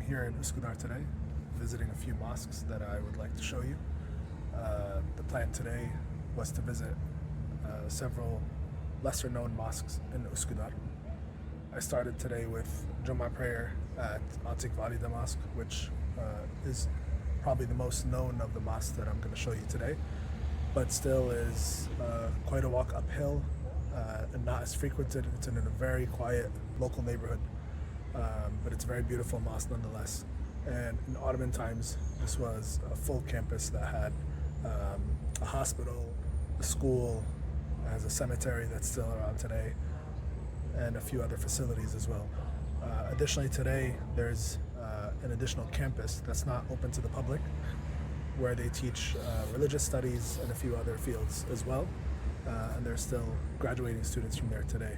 here in Üsküdar today, visiting a few mosques that I would like to show you. The plan today was to visit several lesser known mosques in Üsküdar. I started today with Jummah prayer at Atik Valide Mosque, which is probably the most known of the mosques that I'm going to show you today, but still is quite a walk uphill and not as frequented. It's in a very quiet local neighborhood, but it's a very beautiful mosque nonetheless. And in Ottoman times, this was a full campus that had a hospital, a school, has a cemetery that's still around today, and a few other facilities as well. Additionally, today there's an additional campus that's not open to the public, where they teach religious studies and a few other fields as well, and there's still graduating students from there today.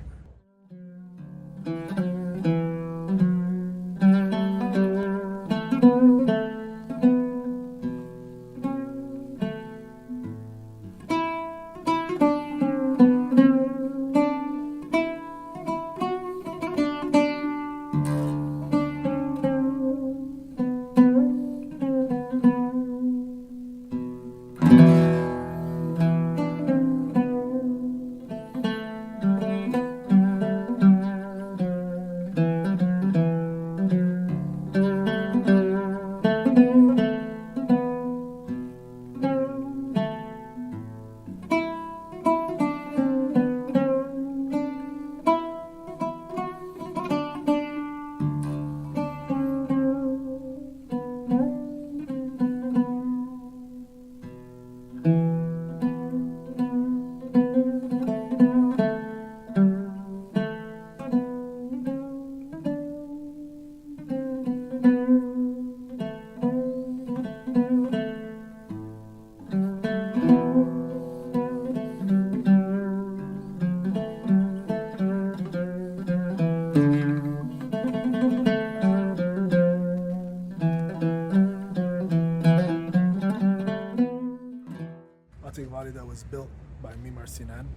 Atik Valide was built by Mimar Sinan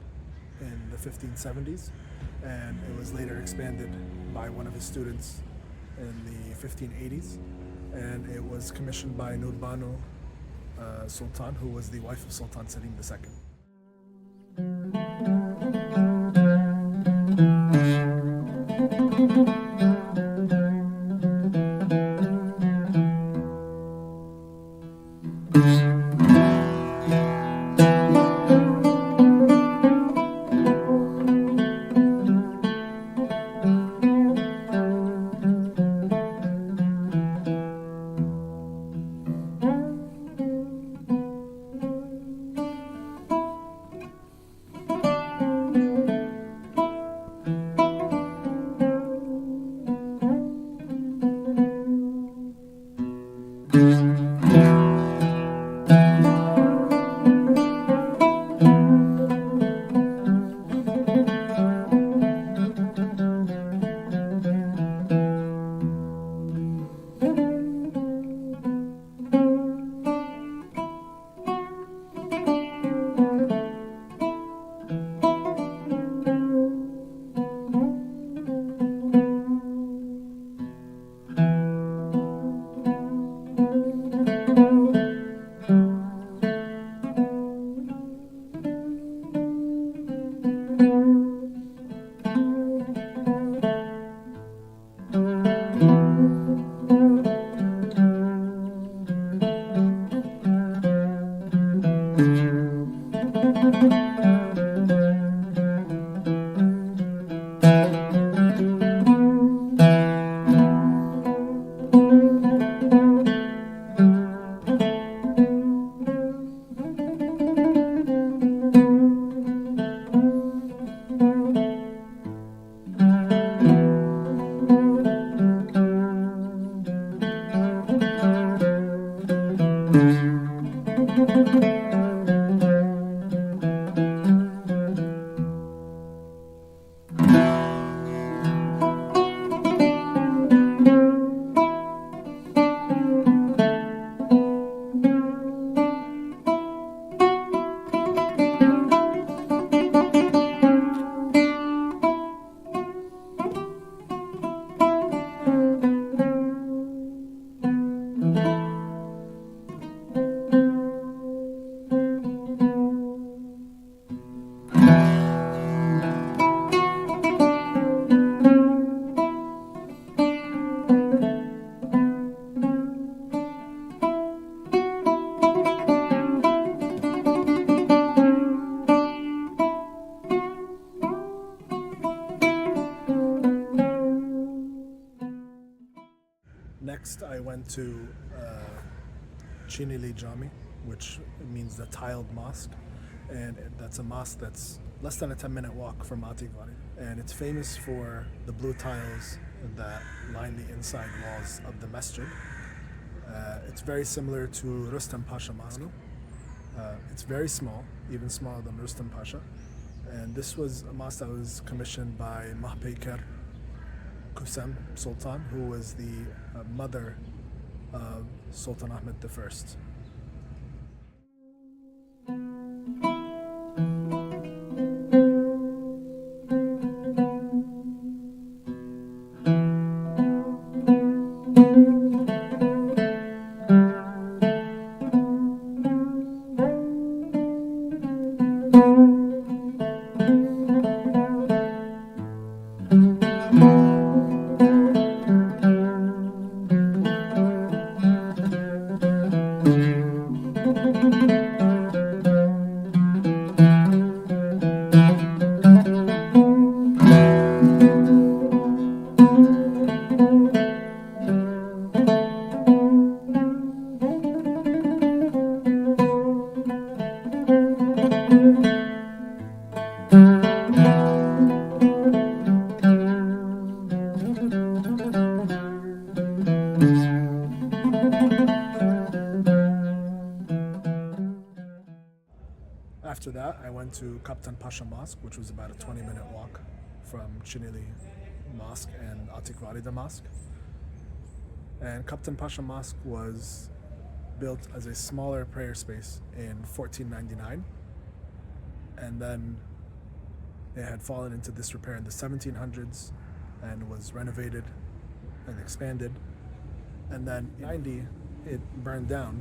in the 1570s, and it was later expanded by one of his students in the 1580s, and it was commissioned by Nurbanu Sultan, who was the wife of Sultan Selim II. went to Chinili Jami, which means the tiled mosque, and that's a mosque that's less than a 10-minute walk from Atik Vadi, and it's famous for the blue tiles that line the inside walls of the masjid. It's very similar to Rustam Pasha Mosque. It's very small, even smaller than Rustam Pasha, and this was a mosque that was commissioned by Mahpeyker Kusem Sultan, who was the mother of Sultan Ahmed I. After that, I went to Kaptan Pasha Mosque, which was about a 20-minute walk from Chinili Mosque and Atik Valide Mosque. And Kaptan Pasha Mosque was built as a smaller prayer space in 1499, and then it had fallen into disrepair in the 1700s and was renovated and expanded. And then in 90, it burned down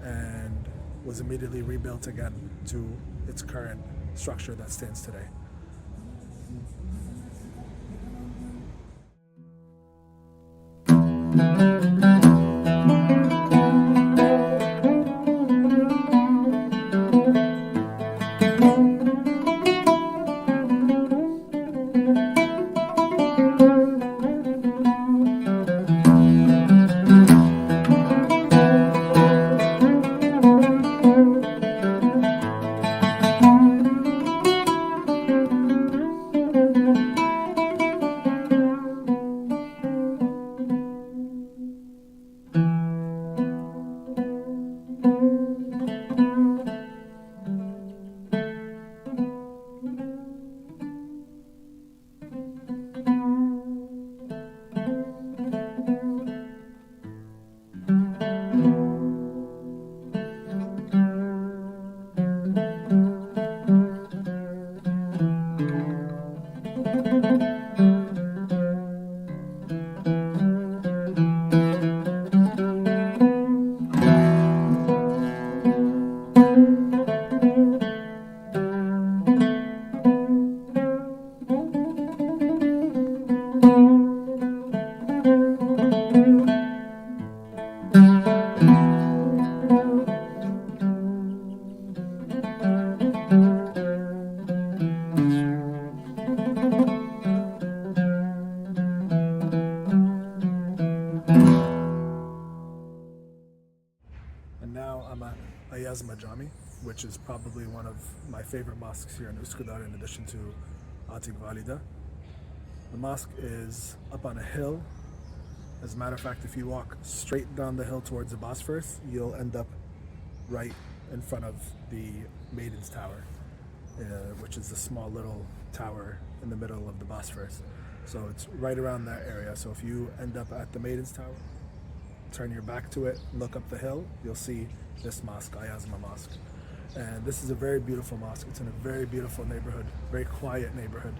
and was immediately rebuilt again to its current structure that stands today. And now I'm at Ayazma Jami, which is probably one of my favorite mosques here in Üsküdar in addition to Atik Valide. The mosque is up on a hill. As a matter of fact, if you walk straight down the hill towards the Bosphorus, you'll end up right in front of the Maiden's Tower, which is the small little tower in the middle of the Bosphorus. So it's right around that area. So if you end up at the Maiden's Tower, turn your back to it, look up the hill, you'll see this mosque, Ayazma Mosque. And this is a very beautiful mosque. It's in a very beautiful neighborhood, very quiet neighborhood.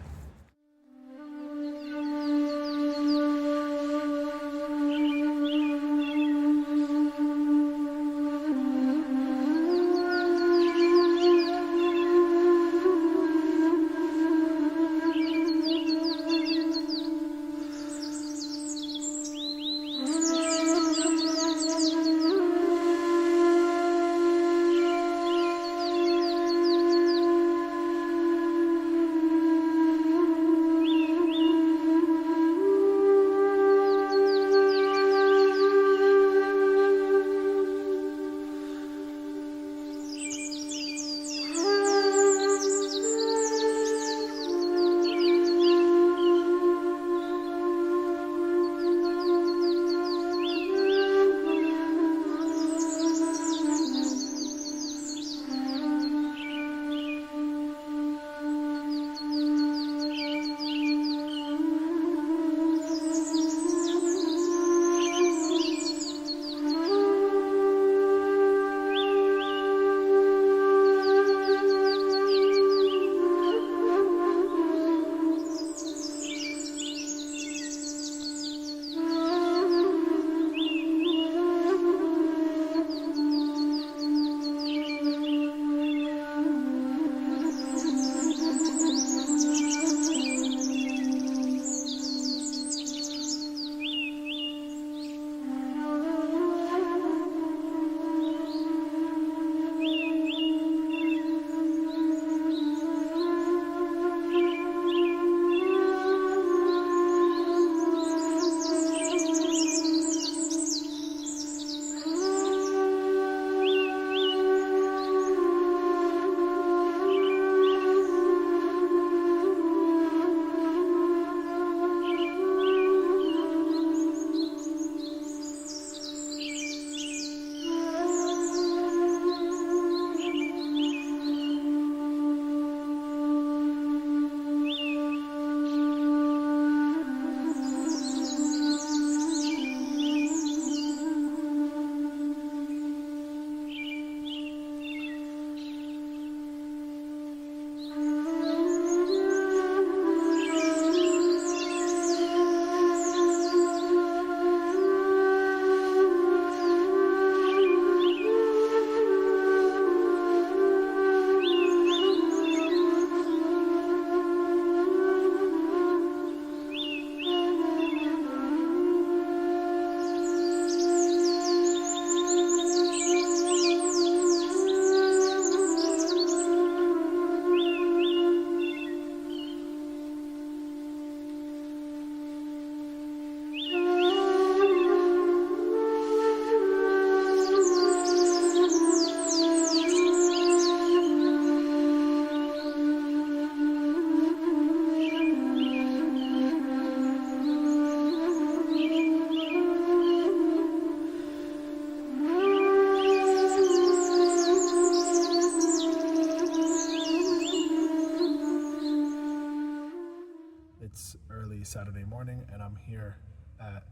here at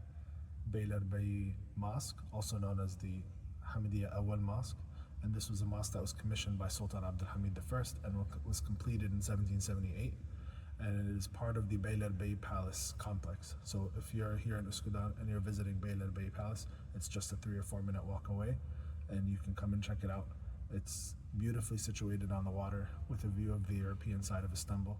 Beylerbeyi Mosque, also known as the Hamidiyya Awal Mosque, and this was a mosque that was commissioned by Sultan Abdulhamid I and was completed in 1778, and it is part of the Beylerbeyi Palace complex. So if you're here in Üsküdar and you're visiting Beylerbeyi Palace, it's just a 3 or 4 minute walk away, and you can come and check it out. It's beautifully situated on the water with a view of the European side of Istanbul.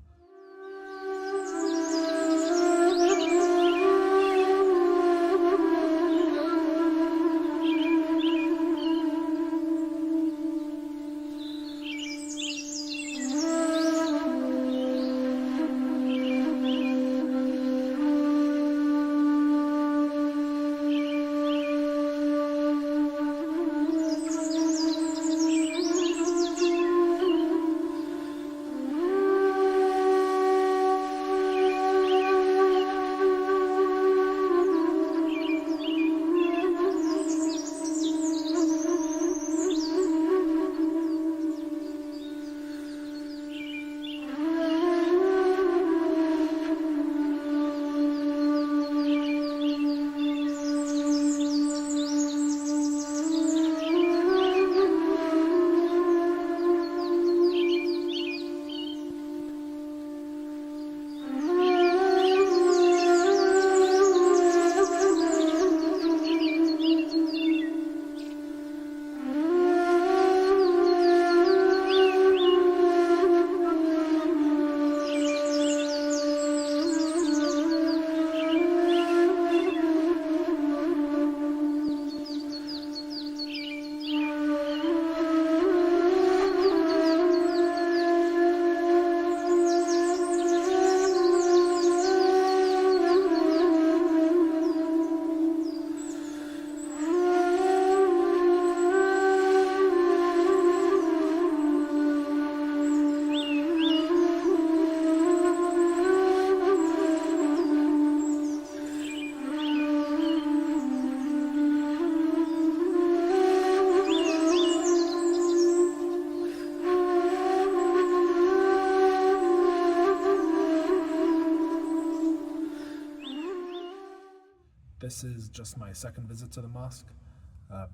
This is just my second visit to the mosque.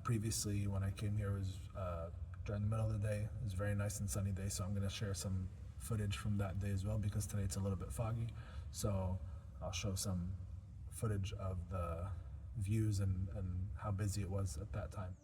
Previously, when I came here, it was during the middle of the day. It was a very nice and sunny day, so I'm going to share some footage from that day as well, because today it's a little bit foggy. So I'll show some footage of the views and how busy it was at that time.